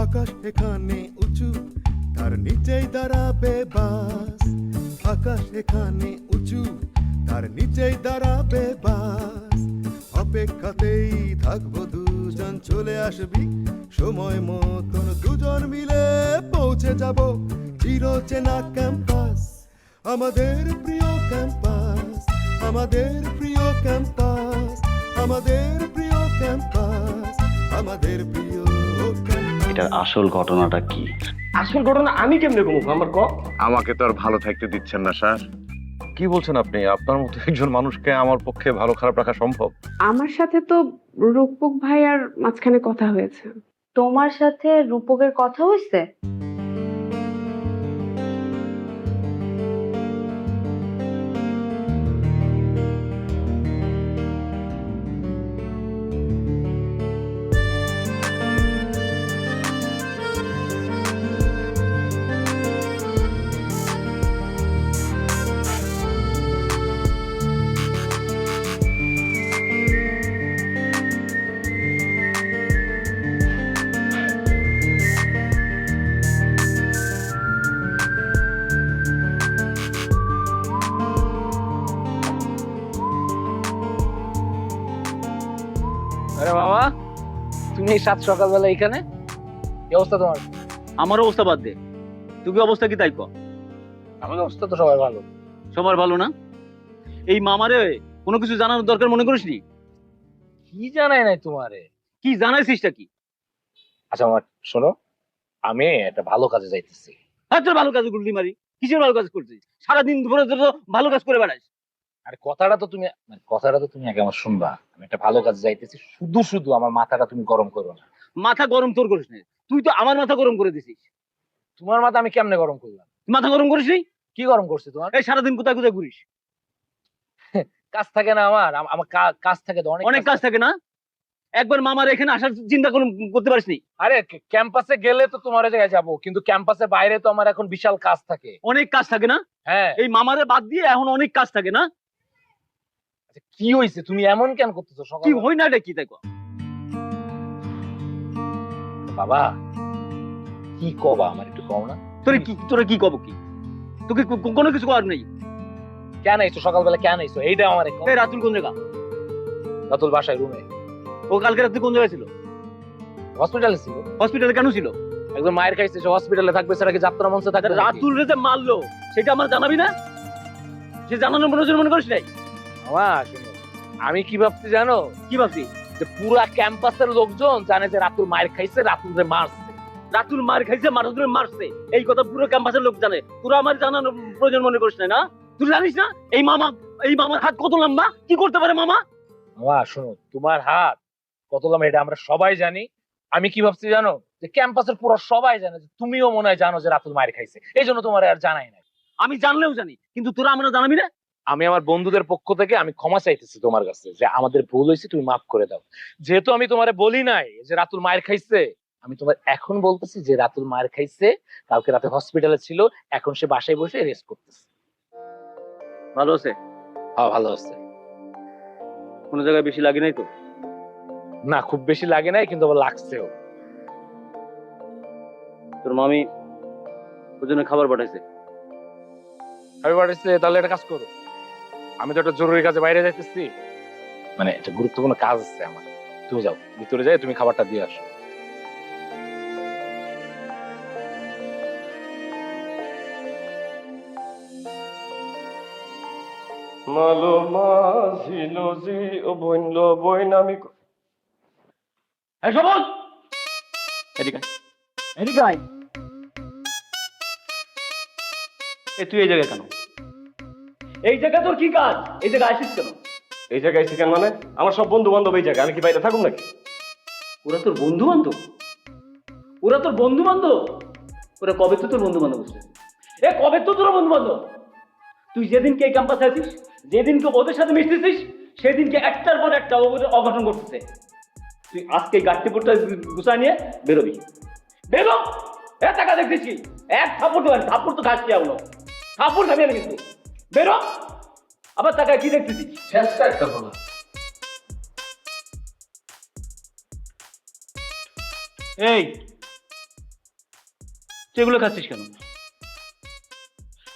আকাশ এখানে উঁচু, তার নিচেই দাঁড়াবে বাস। আকাশ এখানে উঁচু, তার নিচেই দাঁড়াবে বাস। অপেক্ষাতেই থাকবো দুজন, চলে আসবি সময় মতন, দুজন মিলে পৌঁছে যাব চিরচেনা ক্যাম্পাস। আমাদের প্রিয় ক্যাম্পাস, আমাদের প্রিয় ক্যাম্পাস, আমাদের প্রিয় ক্যাম্পাস, আমাদের প্রিয় ক্যাম্পাস। এটার আসল ঘটনাটা কি? আসল ঘটনা আমি কেমনে ঘুমবো আমার ক? আমাকে তো আর ভালো থাকতে দিচ্ছেন না স্যার। কি বলছেন আপনি? আপনার মতো একজন মানুষকে আমার পক্ষে ভালো খারাপ রাখা সম্ভব? আমার সাথে তো রূপক ভাইয়ার মাঝখানে কথা হয়েছে। তোমার সাথে রূপকের কথা হয়েছে? আরে মামা, তুমি এই সাত সকালবেলা এখানে? কি অবস্থা তোমার? আমার অবস্থা বাদ দে, তুই অবস্থা কি তাই ক? আমার অবস্থা তো সবাই ভালো। সবার ভালো না? এই মামারে কোনো কিছু জানানোর দরকার মনে করিস নি? কি জানাই নাই তোমারে? কি জানাইছিসটা কি? আচ্ছা আমার শোনো, আমি একটা ভালো কাজে যাইতেছি। হ্যাঁ, তোর ভালো কাজ গুলি মারি, কিসের ভালো কাজ করছিস? সারাদিন ধরে তো ভালো কাজ করে বেড়াস। আরে কথাটা তো তুমি আগে আমার শুনবা। আমি একটা ভালো কাজে যাইতেছি, শুধু শুধু আমার মাথাটা তুমি গরম করো না। মাথা গরম তোর করিস না, তুই তো আমার মাথা গরম করে দিছিস। তোমার মাথা আমি কেমনে গরম করলাম? মাথা গরম করিস নি? কি গরম করছে তোমার? এই সারাদিন কোথায় কোথায় ঘুরিস? কাজ থাকে না আমার? আমার কাজ থাকে তো, অনেক কাজ থাকে না? একবার মামার এখানে আসার চিন্তা করতে পারিস নি? আরে ক্যাম্পাসে গেলে তো তোমার জায়গায় যাবো, কিন্তু ক্যাম্পাসের বাইরে তো আমার এখন বিশাল কাজ থাকে। অনেক কাজ থাকে না? হ্যাঁ। এই মামারে বাদ দিয়ে এখন অনেক কাজ থাকে না? আচ্ছা, কি হয়েছে? তুমি এমন কেন করতেছো কি সকাল? হই না এটা কি তাই ক? বাবা কি কবা আমার একটু কও না। তোরা কি কব কি? তোকে কোনো কিছু করার নেই। কেন আইছো সকালবেলা? কেন আইছো এইটা আমার এই রাতুল কোন জায়গা? রাতুল বাসায় রুমে। ও কালকে রাতে কোন জায়গায় ছিল? হসপিটালে ছিল। হসপিটালে কেন ছিল? একদম মায়ের খাইছে, সে হসপিটালে থাকবে, সেটা কি যাত্রা মঞ্চে থাকবে? রাতুল রে যে মারলো সেটা আমার জানাবি না? সে জানানোর প্রয়োজন মনে করিস নাই? বাবা শুনো, আমি কি ভাবছি জানো? কি ভাবছি? যে পুরা ক্যাম্পাসের লোকজন জানে যে রাতুল মায়ের খাইছে, রাতুল রে মারছে। রাতুল মার খাইছে, মারাতুল মারছে, এই কথা পুরো ক্যাম্পাসের লোক জানে। তোরা আমার জানানোর প্রয়োজন মনে করিস না? তুই জানিস না এই মামার হাত কত লম্বা, কি করতে পারে মামা? বাবা শোনো, তোমার হাত কত লম্বা এটা আমরা সবাই জানি। আমি কি ভাবছি জানো? যে ক্যাম্পাসের পুরো সবাই জানে, যে তুমিও মনে হয় জানো যে রাতুল মায়ের খাইছে, এই জন্য তোমার আর জানাই নাই। আমি জানলেও জানি, কিন্তু তোরা আমরা জানাবি না? আমি আমার বন্ধুদের পক্ষ থেকে আমি ক্ষমা চাইতেছি তোমার কাছে, যে আমাদের ভুল হয়েছে, তুমি মাফ করে দাও। যেহেতু আমি তোমারে বলি নাই যে রাতুল মায়ের খাইছে, আমি তোমার এখন বলতেছি যে রাতুল মায়ের খাইছে, কালকে রাতে হসপিটালে ছিল, এখন সে বাসায় বসে রেস্ট করতেছে। ভালো আছে? হ্যাঁ ভালো আছে। কোনো জায়গায় বেশি লাগে নাই তো? না খুব বেশি লাগে নাই, কিন্তু আবার লাগছেও। তোর মামি ওর জন্য খাবার পাঠাইছে। আমি পাঠাইছে? তাহলে একটা কাজ করো, আমি তো একটা জরুরি কাজে বাইরে যাইতেছি, মানে একটা গুরুত্বপূর্ণ কাজ আছে আমার। তুমি যাও ভিতরে, যাই তুমি খাবারটা দিয়ে আসো। মালো মাঝিল জি ও বইনল বইন আমি এই শোভন, এদিকে আয়, এদিকে আয়। তুই এই জায়গায় কেন? এই জায়গা তোর কি কাজ? এই জায়গায় আসিস কেন? এই জায়গায় এসে কেন মানে? আমার সব বন্ধু বান্ধব এই জায়গায়, আমি কি বাইরে থাকুম নাকি? ওরা তোর বন্ধু বান্ধব? ওরা তোর বন্ধু বান্ধব? ওরা কবে তো তোর বন্ধু বান্ধব হচ্ছে? কবে তো তোর বন্ধু বান্ধব? তুই যেদিনকে এই ক্যাম্পাসে আছিস, যেদিনকে ওদের সাথে মিশতেছিস, সেদিনকে একটার পর একটা অঘটন ঘটতেছে। তুই আজকে গাড়িপুরটা গুছায় নিয়ে বেরোবি। বেরো! টাকা দেখতেছি, এক থাপ্পড় দেবেন, থাপ্পড় তো ঘাস খেয়ে হলো, থাপ্পড় খাবি আমি কিন্তু। বেরো! আবার টাকা কি দেখতেছিস? চেষ্টা একটা বলো। এই তুই এগুলো খাচ্ছিস কেন?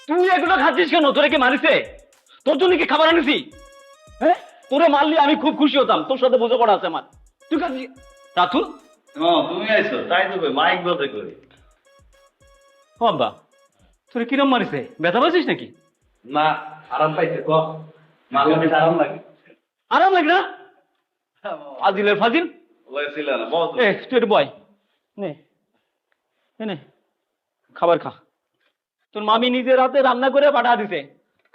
তুই এগুলো খাচ্ছিস কেন? তোরে কি মারিছে? তোর জন্য কি খাবার আনিছি? হ্যাঁ, তোরে মারলি আমি খুব খুশি হতাম, তোর সাথে বোঝাপড়া আছে আমার। তুই খাচ্ছিস? রাতুল, তুমি আইছো তাই তো মাইক বলতে করি। ও আব্বা, তোরে কিরম মারিছে? ব্যথা পাচ্ছিস নাকি? না, আরাম পাইছে ক মারলে বেশ আরাম লাগে। আরাম লাগে না? ফাজিলের ফাজিল। এ তুই একটু বয়, নে নে খাবার খা। তোর মামি নিজের হাতে রান্না করে পাঠা দিছে,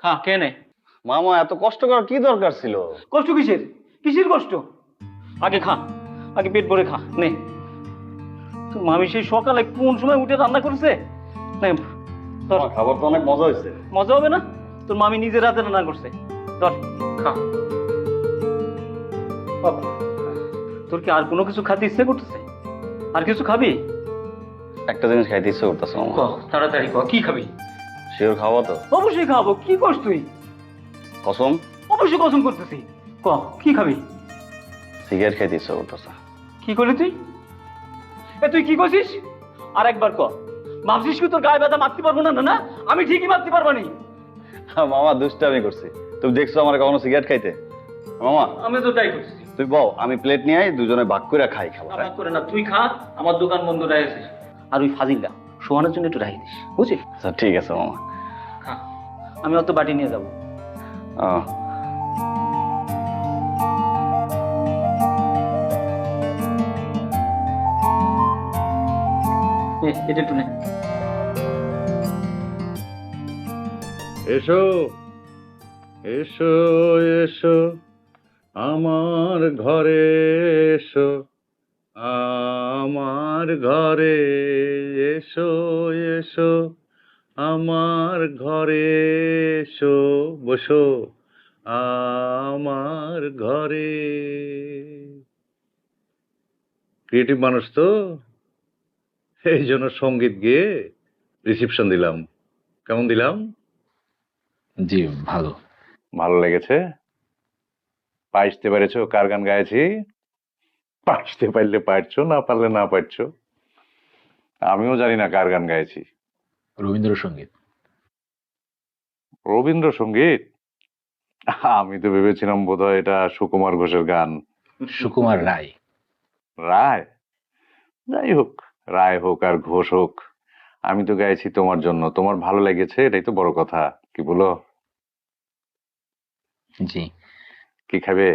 খা খেয়ে নে। মামা এত কষ্ট করার কি দরকার ছিল? কষ্ট কিসের? কিসের কষ্ট? আগে খা, আগে পেট ভরে খা, নে। তোর মামি সেই সকালে কোন সময় উঠে রান্না করছে? নে ধর। খাবার তো অনেক মজা হয়েছে। মজা হবে না? তোর মামি নিজের হাতে রান্না করছে, ধর খা। বাবা, তোর কি আর কোনো কিছু খাতে ইচ্ছে করতেছে? আর কিছু খাবি? একটা জিনিস খাইতে ইচ্ছে করতেছে মামা। ক, তাড়াতাড়ি ক, কি খাবি? শিওর খাওয়া তো? অবশ্যই খাবো, কি করছ তুই? কসম? অবশ্যই কসম করতেছি। ক, কি খাবি? সিগারেট খাইতে ইচ্ছে করতেছে। কি করলি তুই? এ তুই কি করছিস? আর একবার ক। ভাবছিস কি তোর গায়ে ব্যথা মারতে পারবো না? না, আমি ঠিকই মারতে পারবো নি। মামা দুষ্টামি করছি। তুমি দেখছো আমার কখনো সিগারেট খাইতে? মামা আমি তো তাই করছি। তুই বল, আমি প্লেট নিয়ে আই, দুজনে ভাগ করে খাই খাবার। আমার করে না, তুই খা, আমার দোকান বন্ধ রাখছে। আর ওই ফাজিলটা শোয়ানোর জন্য একটু রাখি দিস, বুঝছিস? আচ্ছা ঠিক আছে মামা। খা, আমি অত বাটি নিয়ে যাবো। আহ, এটা একটু নে। এসো এসো এসো আমার ঘরে এসো, আমার ঘরে এসো এসো, আমার ঘরে এসো, বসো আমার ঘরে। ক্রিয়েটিভ মানুষ তো, এই জন্য সঙ্গীত গেয়ে রিসিপশন দিলাম। কেমন দিলাম? জি ভালো। ভালো লেগেছে? পাইতে পেরেছো কার গান গাইছি? পাইতে পারলে পারছো, না পারলে না পারছো। আমিও জানি না কার গান গাইছি। রবীন্দ্রসঙ্গীত। রবীন্দ্রসঙ্গীত? আমি তো ভেবেছিলাম বোধহয় এটা সুকুমার ঘোষের গান। সুকুমার রায়। রায়? যাই হোক, রায় হোক আর ঘোষ হোক, আমি তো গাইছি তোমার জন্য। তোমার ভালো লেগেছে, এটাই তো বড় কথা। কি বলো? জি। কি খাবে?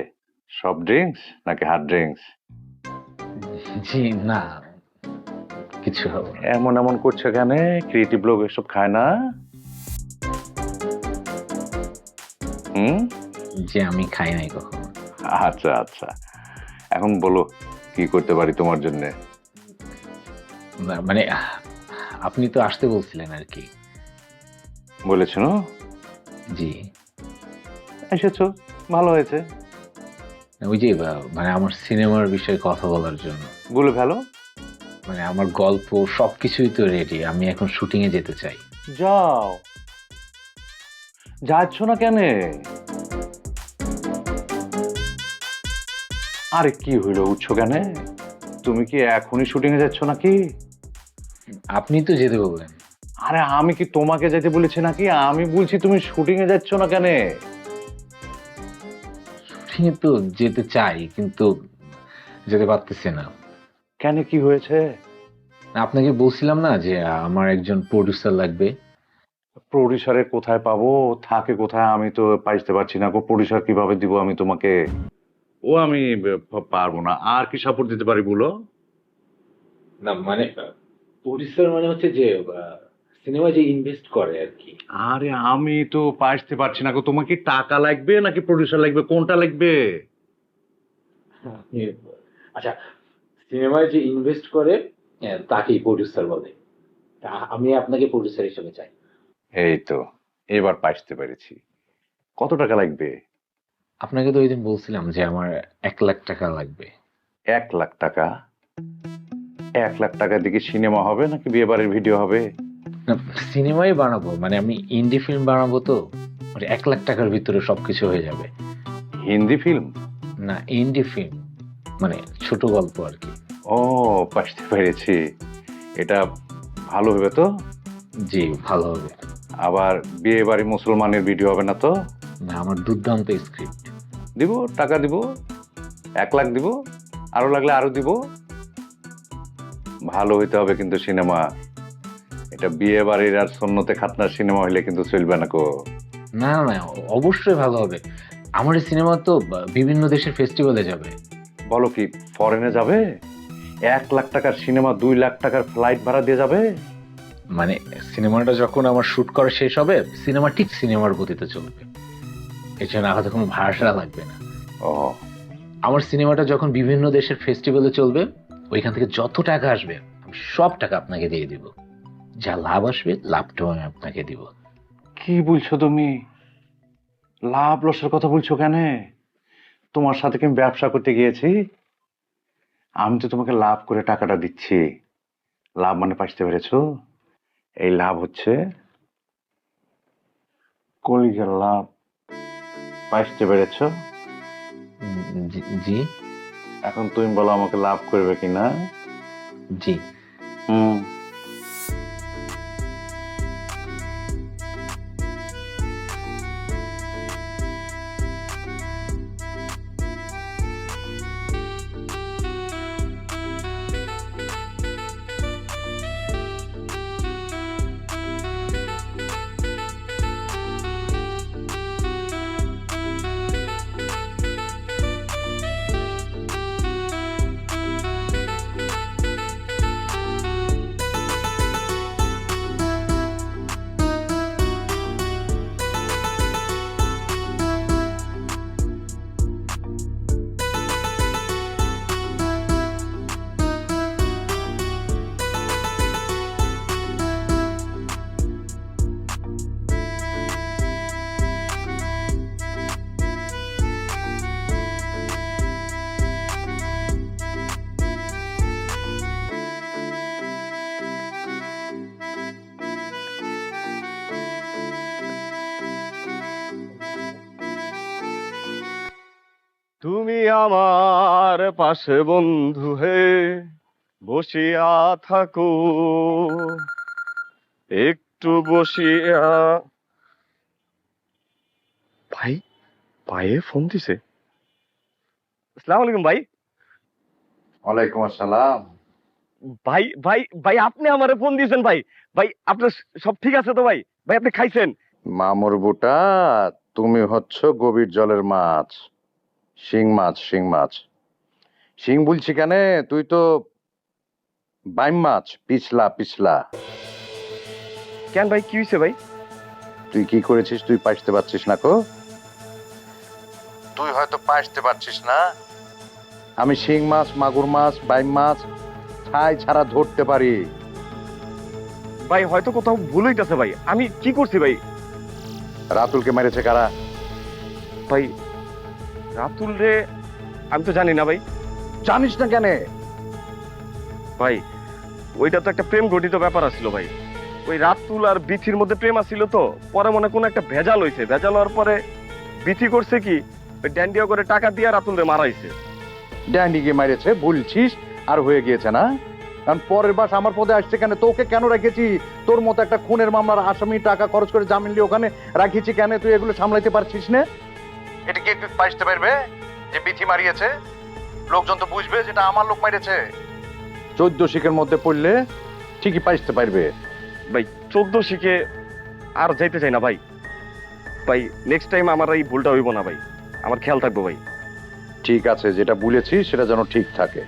সফট ড্রিঙ্কস নাকি হার্ড ড্রিঙ্কস? জি না, কিছু হবে না। এমন এমন করছে কেন? ক্রিয়েটিভ লোক এসব খায় না। যে আমি খাই নাই কখনো। আচ্ছা আচ্ছা, এখন বলো কি করতে পারি তোমার জন্য? না, মানে আপনি তো আসতে বলছিলেন আর কি। বলেছিল? জি। এসেছো, ভালো হয়েছে। ওই যে মানে আমার সিনেমার বিষয়ে কথা বলার জন্য। বলে ভালো। মানে আমার গল্প সবকিছুই তো রেডি, আমি এখন শুটিং এ যেতে চাই। যাও, যাচ্ছ না কেন? আরে কি হইলো, উঠছো কেন? তুমি কি এখনই শুটিং এ যাচ্ছ নাকি? আপনি তো যেতে বললেন। আরে আমি কি তোমাকে যেতে বলেছি নাকি? আমি বলছি তুমি শুটিং এ যাচ্ছ না কেন? শুটিং এ তো যেতে চাই, কিন্তু যেতে পারতেছি না। কেন, কি হয়েছে? আপনাকে বলছিলাম না যে আমার একজন প্রডিউসার লাগবে। প্রডিউসারে কোথায় পাবো? থাকে কোথায়? আমি তো পাইতে পারছি না গো। প্রডিউসার কিভাবে দিব আমি তোমাকে? ও আমি পারবো না। আর কি সাপোর্ট দিতে পারি বলো? না মানে প্রডিউসার মানে হচ্ছে যে সিনেমা যে ইনভেস্ট করে আর কি। আরে আমি তো পাইতে পারছি না গো। তোমার কি টাকা লাগবে নাকি প্রডিউসার লাগবে? কোনটা লাগবে? আচ্ছা, সিনেমায় যে ইনভেস্ট করে তাকেই প্রডিউসার বলে। আমি আপনাকে প্রডিউসার হিসেবে চাই। এই তো এবার পাইতে পেরেছি। কত টাকা লাগবে? আপনাকে তো ওই দিন বলছিলাম যে আমার 1 লাখ টাকা লাগবে। 1 লাখ টাকা? 1 লাখ টাকা দিয়ে সিনেমা হবে নাকি বিয়ে বাড়ির ভিডিও হবে? সিনেমাই বানাবো, মানে আমি ইন্ডি ফিল্ম বানাবো, তো 1 লাখ টাকার ভিতরে সবকিছু হয়ে যাবে। হিন্দি ফিল্ম? না, ইন্ডি ফিল্ম মানে ছোট গল্প আর কি। ও, পাইতে পেরেছি। এটা ভালো হবে তো? জি ভালো হবে। আবার বিয়ে বাড়ি মুসলমানের ভিডিও হবে না তো? না, আমার দুর্দান্ত স্ক্রিপ্ট। দিব, টাকা দিব, 1 লাখ দিব, আরো লাগলে আরো দিব। ভালো হইতে হবে কিন্তু সিনেমা। এটা বিয়ে বাড়ির আর সন্নতে খাতনার সিনেমা হইলে কিন্তু চলবে না কো। না না, অবশ্যই ভালো হবে। আমার এই সিনেমা তো বিভিন্ন দেশের ফেস্টিভ্যালে যাবে। বলো কি, ফরেনে যাবে? 1 লাখ টাকার সিনেমা 2 লাখ টাকার ফ্লাইট ভাড়া দিয়ে যাবে? মানে সিনেমাটা যখন আমার শুট করা শেষ হবে, সিনেমা ঠিক সিনেমার গতিতে চলবে। এর জন্য আলাদা কোনো ভাষা লাগবে না। ও, আমার সিনেমাটা যখন বিভিন্ন দেশের ফেস্টিভ্যালে চলবে, ওইখান থেকে যত টাকা আসবে আমি সব টাকা আপনাকে দিয়ে দিব। যা লাভ আসবে লাভটাও আমি আপনাকে দিব। কি বলছো তুমি? লাভ লসের কথা বলছো কেন? তোমার সাথে কি আমি ব্যবসা করতে গিয়েছি? আমি তো তোমাকে লাভ করে টাকাটা দিচ্ছি। লাভ মানে পাইতে পেরেছো? এই লাভ হচ্ছে কলিজার লাভ। পাইতে পেরেছো? জি এখন তুমি বলো আমাকে লাভ করবে কিনা? জি। হুম। তুমি আমার পাশে বন্ধু হে বসিয়া থাকো, একটু বসিয়া। ভাই, ভাইয়ে ফোন দিছে। আসসালামু আলাইকুম ভাই। ওয়ালাইকুম আসসালাম। ভাই ভাই ভাই আপনি আমারে ফোন দিয়েছেন ভাই। ভাই আপনার সব ঠিক আছে তো ভাই? ভাই আপনি খাইছেন? মামুর বুটা, তুমি হচ্ছ গভীর জলের মাছ। শিং মাছ, শিং মাছ। শিং বলছি কেন? তুই তো বাইম মাছ, পিছলা পিছলা। কেন ভাই, কি হয়েছে ভাই? তুই কি করেছিস? তুই পাইতে পারছিস না কো? তুই হয়তো পাইতে পারছিস না। আমি শিং মাছ, মাগুর মাছ, বাইম মাছ ছাই ছাড়া ধরতে পারি। ভাই হয়তো কোথাও ভুল হইতাছে ভাই। আমি কি করছি ভাই? রাতুলকে মেরেছে কারা? ভাই রাতুল রে আমি তো জানি না ভাই। জানিস না কেন? ভাই ওইটা তো একটা প্রেম ঘটিত ব্যাপার আছিল ভাই। ওই রাতুল আর বিথির মধ্যে প্রেম আছিল তো, পরে মনে কোনো একটা ভেজাল হইছে। ভেজাল হওয়ার পরে বিথি করছে কি, ওই ড্যান্ডিয়া করে টাকা দিয়ে রাতুল রে মারাইছে। ড্যান্ডিকে মেরেছে বলছিস আর হয়ে গিয়েছে না? কারণ পরের বাস আমার পদে আসছে কেন? তোকে কেন রেখেছি? তোর মতো একটা খুনের মামলার আসামি টাকা খরচ করে জামিন নিয়ে ওখানে রাখিছি কেন? তুই এগুলো সামলাইতে পারছিস না? এটা কি তুই পাইতে পারবে যে বিথি মারিয়েছে? লোকজন তো বুঝবে যেটা আমার লোক মেরেছে। 14 শিখের মধ্যে পড়লে ঠিকই পাইতে পারবে। ভাই 14 শিখে আর যাইতে চাই না ভাই। ভাই নেক্সট টাইম আমার এই ভুলটা হইব না ভাই। আমার খেয়াল থাকবো ভাই। ঠিক আছে, যেটা বলেছি সেটা যেন ঠিক থাকে।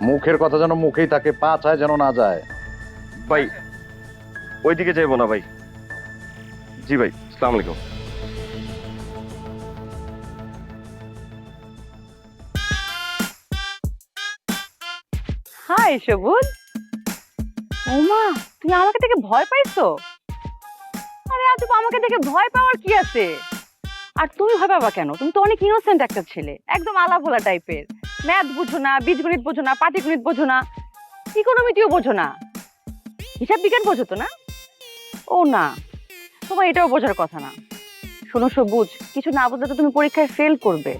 মুখের কথা যেন মুখেই থাকে, পা চায় যেন না যায়। ভাই ওইদিকে যাইবো না ভাই। জি ভাই, আসসালামু আলাইকুম। হাই সবুজ। ওমা, তুমি আমাকে দেখে ভয় পাইছো? আরে আজ আমাকে দেখে ভয় পাওয়ার কি আছে? আর তুমি ভয় পাবা কেন? তুমি তো অনেক ইনোসেন্ট একটা ছেলে, একদম আলা ভোলা টাইপের। ম্যাথ বুঝো না, বীজগণিত বোঝো না, পাটিগণিত বোঝো না, ইকোনমিটিও বোঝো না, হিসাব বিজ্ঞান বোঝো তো না? ও না, তোমার এটাও বোঝার কথা না। শোনো সবুজ, কিছু না বুঝলে তো তুমি পরীক্ষায় ফেল করবে।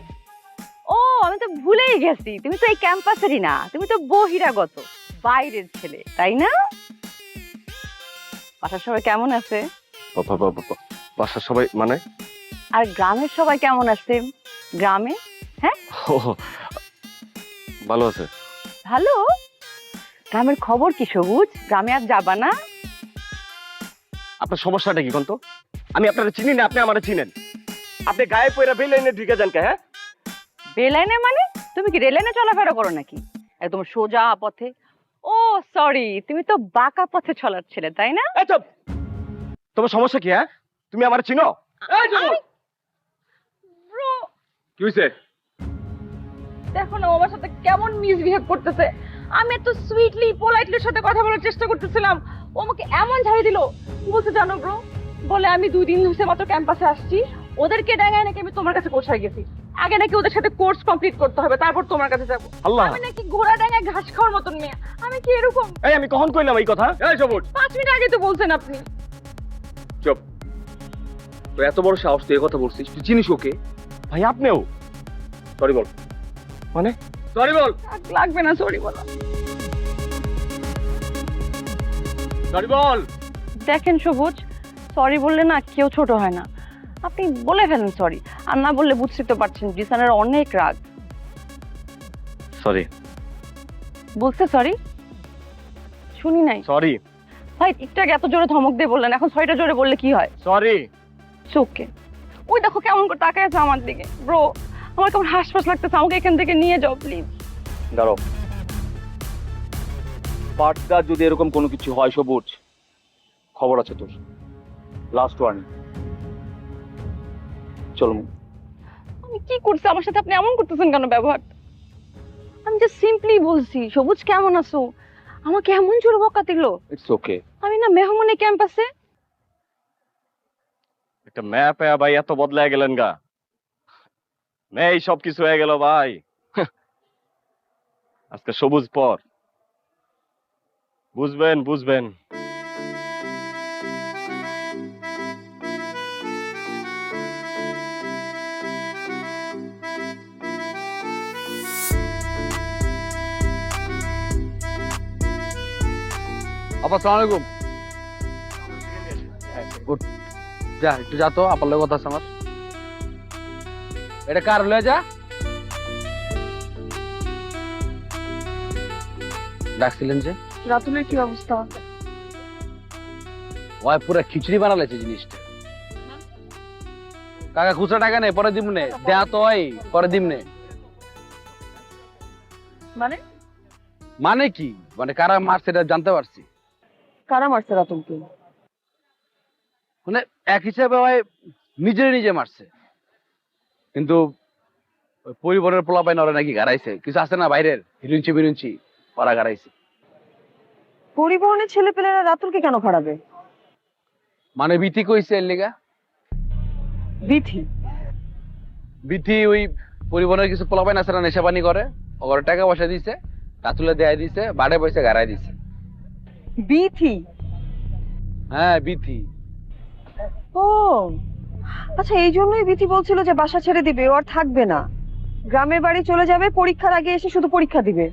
ও আমি তো ভুলেই গেছি, তুমি তো এই ক্যাম্পাসেরই না, তুমি তো বহিরাগত, বাইরের ছেলে, তাই না? বাসার সবাই কেমন আছে? বাসার সবাই মানে? আর গ্রামের সবাই কেমন আছে? গ্রামে ও, ভালো আছে। ভালো? গ্রামের খবর কি সবুজ? গ্রামে আর যাবা না? আপনার সমস্যাটা কি কোন তো? আমি আপনারা চিনি না, আপনি আমারে চিনেন। আপনি গায়ে পয়রা বেলাইনে ঢুকে যান কে? হ্যাঁ, বেলাইনে মানে? তুমি কি রেলাইনে চলাফেরা করো নাকি? একদম সোজা পথে? ও সরি, তুমি তো বাঁকা পথে চলার ছেলে, তাই না? এই চুপ! তোমার সমস্যা কি? হ্যাঁ, তুমি আমারে চিনো? এই চুপ! ব্রো, কি হয়েছে? দেখো না আমার সাথে কেমন মিসবিহেভ করতেছে। আমি এত সুইটলি পোলাইটলি সাথে কথা বলার চেষ্টা করতেছিলাম, ও আমাকে এমন ঝাড়ি দিল। কি বলতে জানো ব্রো? বলে আমি 2 দিন ধরে মাত্র ক্যাম্পাসে আসছি, ওদেরকে ডাঙায় নাকি আমি তোমার কাছে পৌঁছায় গেছি। আগে নাকি ওদের সাথে কোর্স কমপ্লিট করতে হবে, তারপর তোমার কাছে যাবো। আল্লাহ! আমি নাকি ঘোড়া ডাঙায় ঘাস খাওয়ার মতন মেয়ে। আমি কি এরকম? এই আমি কখন কইলাম এই কথা? এই সবুজ! 5 মিনিট আগে তো বলছেন আপনি। চুপ। তুই এত বড় সাহস তুই এই কথা বলছিস? তুই চিনিস ওকে? ভাই আপনিও? সরি বল। মানে? সরি বল। লাগবে না সরি বলো। সরি বল। দেখেন সবুজ, সরি বললে না কেউ ছোট হয় না। আপনি বলে ফেলেন সরি, আর না বললে বুঝতে তো পারছেন জিসানের অনেক রাগ। সরি। বলতে সরি? শুনি নাই। সরি। ভাই একটু আগে এত জোরে ধমক দিয়ে বললেন, এখন সরিটা জোরে বললে কি হয়? সরি। চোখে ওই দেখো কেমন করে তাকায় আছে আমার দিকে। ব্রো, আমার কেমন হাসপাস লাগতেছে, আমাকে এখান থেকে নিয়ে যাও প্লিজ। দাঁড়াও, পার্টটা যদি এরকম কোনো কিছু হয় সবুজ, খবর আছে তোর। Last warning. চলো। আমি কি করছি? আমার সাথে আপনি এমন করতেছেন কেন ব্যবহার? আমি যে সিম্পলি বলছি সবুজ কেমন আছো, আমাকে এমন জোরে বকা দিল। It's okay. আমি না মেহমানে ক্যাম্পাসে। একটা ম্যাপ ভাই এত বদলায় গেলেন গা। এই সব কিছু হয়ে গেল ভাই। আজকে সবুজ পর বুঝবেন বুঝবেন। আপা আসসালামু আলাইকুম। যা একটু যা তো, আপার লগে কথা আছে আমার। এটা কার লয়ে যা? ডাকছিলেন যে? রাতুলের কি অবস্থা? ওই পুরো খিচুড়ি বানালেছে জিনিসটা। কাকা খুচরা টাকা নেই, পরে দিমনে। দেয়া তো ওই পরে দিমনে। মানে? মানে কি? মানে কারা মারছে এটা জানতে পারছি। কারা মারছে রাতুলকে? মানে এক হিসাবে ওই নিজে মারছে, কিন্তু ওই পরিবারের পোলাপাইন ওরা নাকি গাড়াইছে। কিছু আছে না বাইরের হিরুঞ্চি ওরা গাড়াইছে। পরিবহনের ছেলেপেলেরা রাতুলকে কেন খারাবে? মানে বিথি কইছে এর লিগা। বিথি ওই পরিবহনের কিছু পোলাপাইন আছে না নেশাপানি করে, ওর টাকা পয়সা দিছে, রাতুলে দেয় দিছে, বাড়ে পয়সা গাড়াই দিছে। বিথি? হ্যাঁ বিথি। ও আচ্ছা, এই জন্যই বিথি বলছিল যে বাসা ছেড়ে দিবে, ও আর থাকবে না, গ্রামের বাড়ি চলে যাবে, পরীক্ষার আগে এসে শুধু পরীক্ষা দিবে।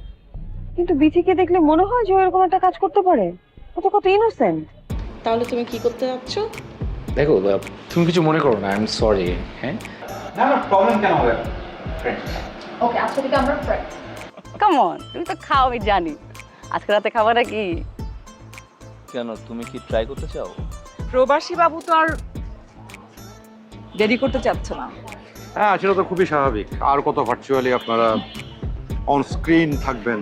কিন্তু বিথিকে দেখলে মনে হয় যে ও এরকম একটা কাজ করতে পারে। ও তো কত ইনোসেন্ট। তাহলে তুমি কি করতে যাচ্ছ? দেখো তুমি কিছু মনে করো না, আই এম সরি। হ্যাঁ না না, প্রবলেম কেন হবে? ওকে, আজকে থেকে আমরা ফ্রেন্ডস। কাম অন, তুমি তো খাও আমি জানি। আজকে রাতে খাবারটা কি? কেন, তুমি কি ট্রাই করতে চাও? প্রবাসী বাবু তো আর দেরি করতে চাচ্ছে না। হ্যাঁ সেটা তো খুবই স্বাভাবিক। আর কত ভার্চুয়ালি আপনারা অন স্ক্রিন থাকবেন।